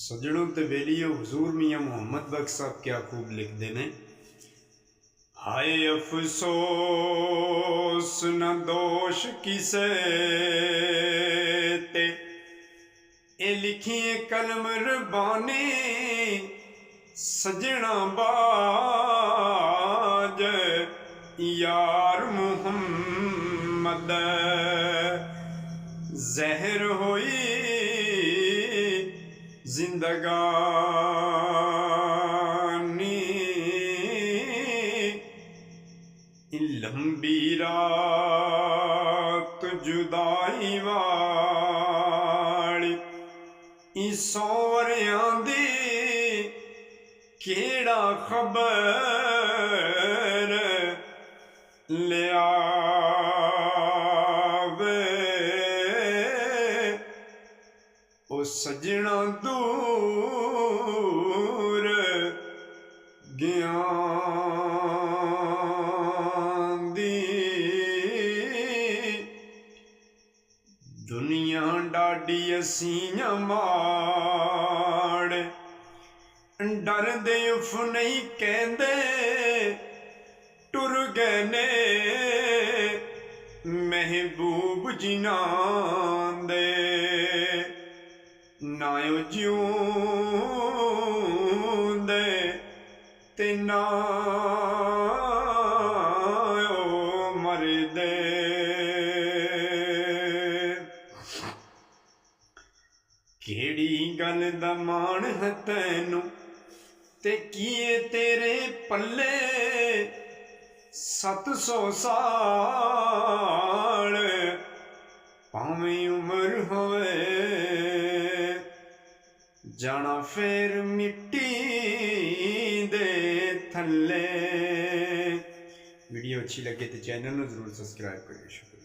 सजनों ते वेलियो हुजूर मियाँ मोहम्मद बख्श साहब क्या खूब लिखते ने। हाय अफसोस न दोष किसे ते ए लिखिए कलम रबानी सजना बाज यार मुहम्मद जहर होई जिंदगानी लंबी रात जुदाई वाली सोवरियां दी केड़ा खबर लियावे ओ सजना दूर गया दुनिया डाडी असीं माड़ डर दे उफ नहीं कहंदे टुर गए ने महबूब जिन्हां दे ना जिउंदे ते ना मरदे। केड़ी गल दा मान है तैनू ते किए तेरे पल्ले 700 साल भावें उम्र होवे जाना फिर मिट्टी दे थल्ले। वीडियो अच्छी लगे तो चैनल को जरूर सब्सक्राइब करिए। शुक्रिया।